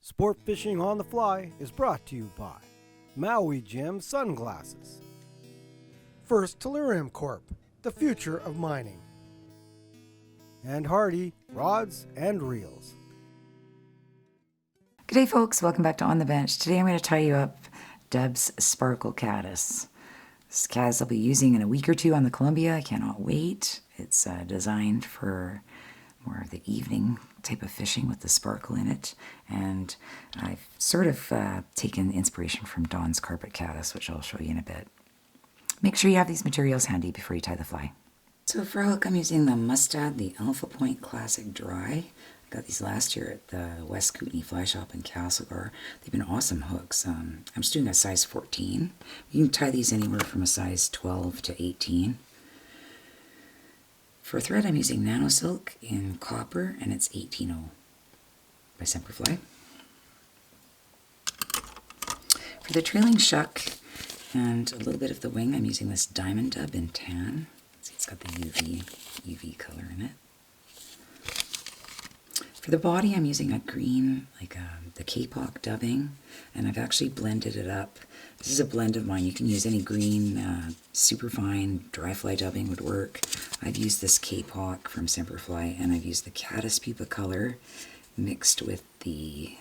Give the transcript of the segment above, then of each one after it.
Sport Fishing on the Fly is brought to you by Maui Jim Sunglasses. First Tellurium Corp., the future of mining. And Hardy Rods and Reels. G'day folks, welcome back to On the Bench. Today I'm going to tie you up Deb's Sparkle Caddis. This caddis I'll be using in a week or two on the Columbia. I cannot wait. It's designed for more of the evening type of fishing with the sparkle in it. And I've sort of taken inspiration from Dawn's carpet caddis, which I'll show you in a bit. Make sure you have these materials handy before you tie the fly. So for a hook, I'm using the Mustad, the Alpha Point Classic Dry. I got these last year at the West Kootenay Fly Shop in Castlegar. They've been awesome hooks. I'm just doing a size 14. You can tie these anywhere from a size 12 to 18. For thread, I'm using Nano Silk in copper, and it's 18.0 by Semperfli. For the trailing shuck and a little bit of the wing, I'm using this Diamond Dub in tan. See, it's got the UV color in it. For the body, I'm using a green, like the Kapok dubbing, and I've actually blended it up. This is a blend of mine. You can use any green, super fine, dry fly dubbing would work. I've used this Kapok from Semperfli, and I've used the Caddis Pupa color mixed with the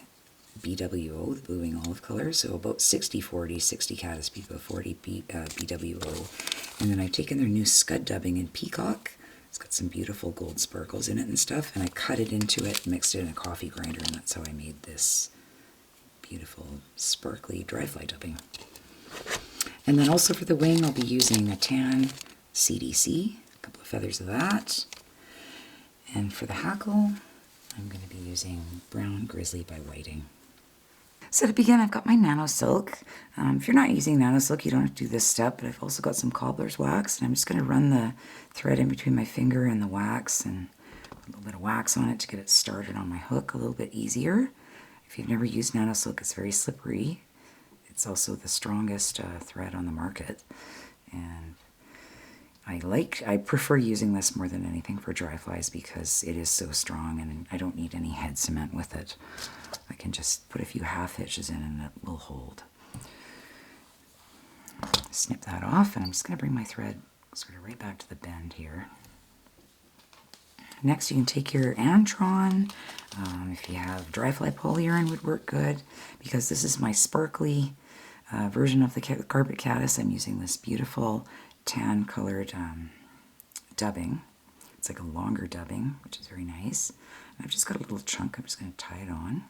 BWO, the blue wing olive color. So about 60-40, 60 Caddis Pupa, 40 BWO. And then I've taken their new Scud dubbing in Peacock. It's got some beautiful gold sparkles in it and stuff, and I cut it into it, mixed it in a coffee grinder, and that's how I made this beautiful sparkly dry fly dubbing. And then also for the wing, I'll be using a tan CDC, a couple of feathers of that. And for the hackle, I'm going to be using brown Grizzly by Whiting. So to begin, I've got my Nano Silk. If you're not using Nano Silk, you don't have to do this step, but I've also got some cobbler's wax, and I'm just going to run the thread in between my finger and the wax, and a little bit of wax on it to get it started on my hook a little bit easier. If you've never used Nano Silk, it's very slippery. It's also the strongest thread on the market, and I prefer using this more than anything for dry flies because it is so strong, and I don't need any head cement with it. I can just put a few half hitches in and it will hold. Snip that off, and I'm just going to bring my thread sort of right back to the bend here. Next, you can take your Antron. If you have dry fly polyurine would work good, because this is my sparkly version of the carpet caddis. I'm using this beautiful tan colored dubbing. It's like a longer dubbing, which is very nice. And I've just got a little chunk. I'm just going to tie it on.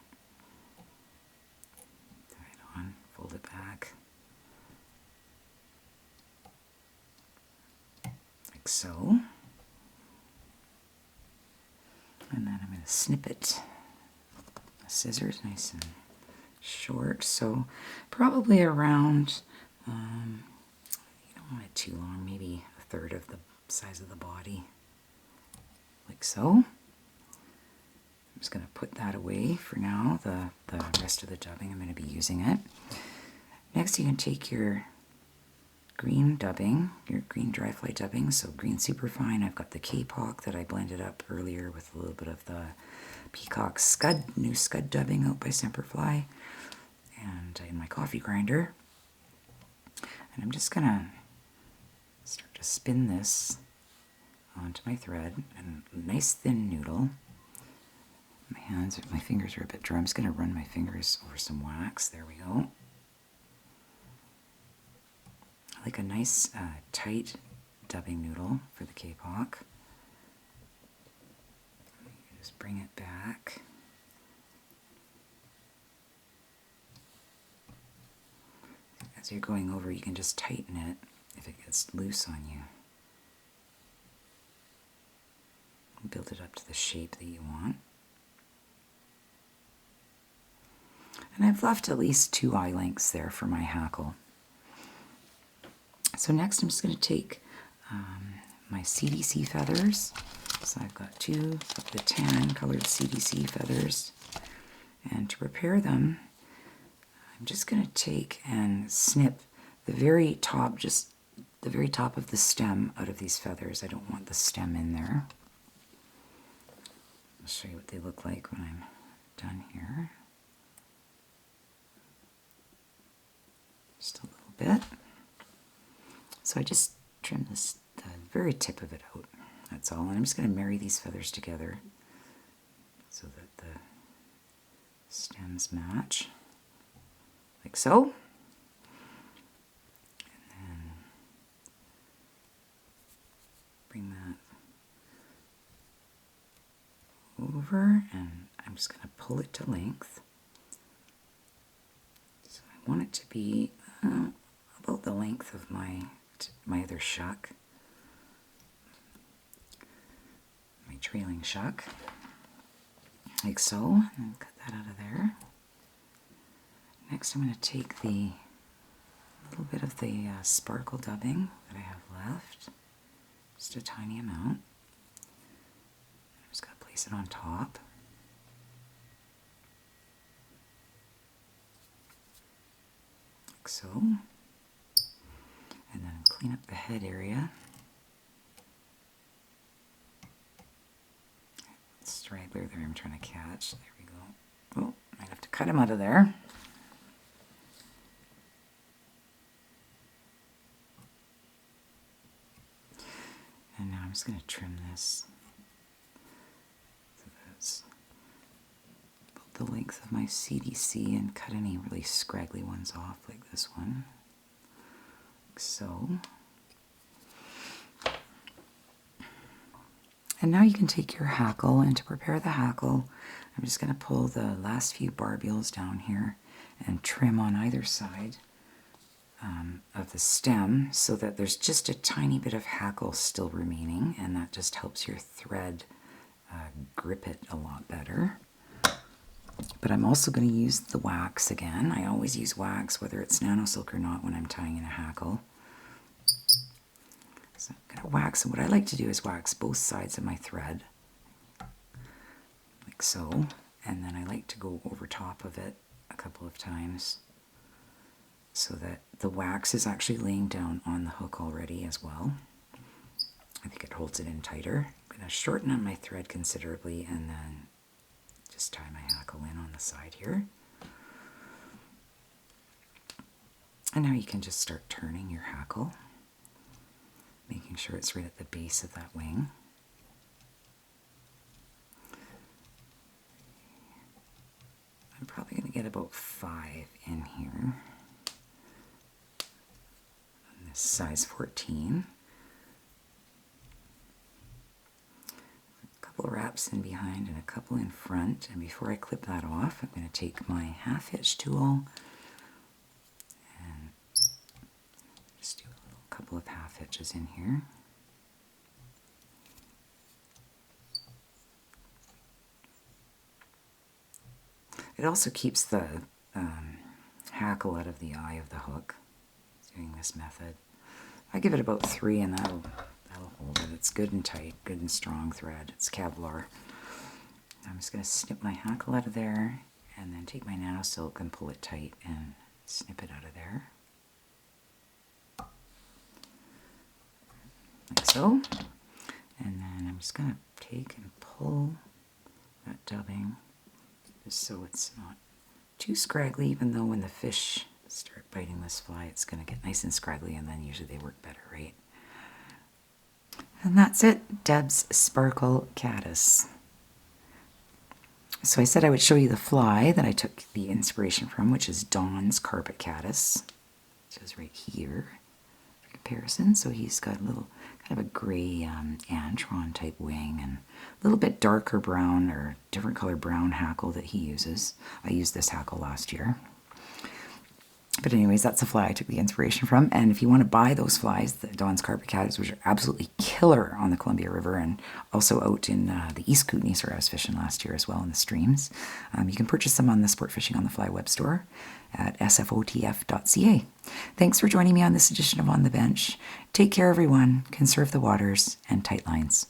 Tie it on, fold it back. Like so. And then I'm going to snip it. The scissors, nice and short. So probably around, you don't want it too long, maybe a third of the size of the body. Like so. I'm just going to put that away for now. The rest of the dubbing, I'm going to be using it. Next, you can take your green dubbing, your green dry fly dubbing, so green superfine. I've got the Kapok that I blended up earlier with a little bit of the Peacock new Scud dubbing out by Semperfli, and in my coffee grinder. And I'm just going to start to spin this onto my thread, and a nice thin noodle. My fingers are a bit dry. I'm just going to run my fingers over some wax. There we go. I like a nice tight dubbing noodle for the Kapok. Just bring it back. As you're going over, you can just tighten it if it gets loose on you. Build it up to the shape that you want. And I've left at least 2 eye lengths there for my hackle. So next I'm just going to take my CDC feathers. So I've got 2 of the tan colored CDC feathers. And to prepare them, I'm just going to take and snip the very top, just the very top of the stem out of these feathers. I don't want the stem in there. I'll show you what they look like when I'm done here. bit. So I just trim this, the very tip of it out. That's all. And I'm just going to marry these feathers together so that the stems match, like so. And then bring that over, and I'm just going to pull it to length. So I want it to be about the length of my other shuck, my trailing shuck, like so, and cut that out of there. Next I'm going to take the little bit of the sparkle dubbing that I have left, just a tiny amount. I'm just going to place it on top. Like so. And then clean up the head area. Straggler there I'm trying to catch. There we go. Oh, might have to cut him out of there. And now I'm just going to trim this so that's about the length of my CDC and cut any really scraggly ones off like this one. Like so. And now you can take your hackle, and to prepare the hackle, I'm just going to pull the last few barbules down here and trim on either side of the stem so that there's just a tiny bit of hackle still remaining, and that just helps your thread grip it a lot better. But I'm also going to use the wax again. I always use wax, whether it's nano silk or not, when I'm tying in a hackle. So I'm going to wax, and what I like to do is wax both sides of my thread, like so, and then I like to go over top of it a couple of times so that the wax is actually laying down on the hook already as well. I think it holds it in tighter. I'm going to shorten up my thread considerably and then just tie my hackle in on the side here. And now you can just start turning your hackle, making sure it's right at the base of that wing. I'm probably going to get about 5 in here. On this size 14. A couple wraps in behind and a couple in front. And before I clip that off, I'm going to take my half hitch tool and just do a couple of half hitches in here. It also keeps the hackle out of the eye of the hook, doing this method. I give it about 3 and that'll hold it. It's good and tight, good and strong thread. It's Kevlar. I'm just going to snip my hackle out of there and then take my nano silk and pull it tight and snip it out of there. Like so. And then I'm just going to take and pull that dubbing just so it's not too scraggly, even though when the fish start biting this fly it's going to get nice and scraggly, and then usually they work better, right? And that's it, Deb's Sparkle Caddis. So I said I would show you the fly that I took the inspiration from, which is Don's Carpet Caddis, which is right here for comparison. So he's got a little kind of a gray antron type wing and a little bit darker brown or different color brown hackle that he uses. I used this hackle last year. But anyways, that's the fly I took the inspiration from. And if you want to buy those flies, the Don's Carpet Caddis, which are absolutely killer on the Columbia River and also out in the East Kootenays where I was fishing last year as well in the streams, you can purchase them on the Sport Fishing on the Fly web store at sfotf.ca. Thanks for joining me on this edition of On the Bench. Take care, everyone. Conserve the waters and tight lines.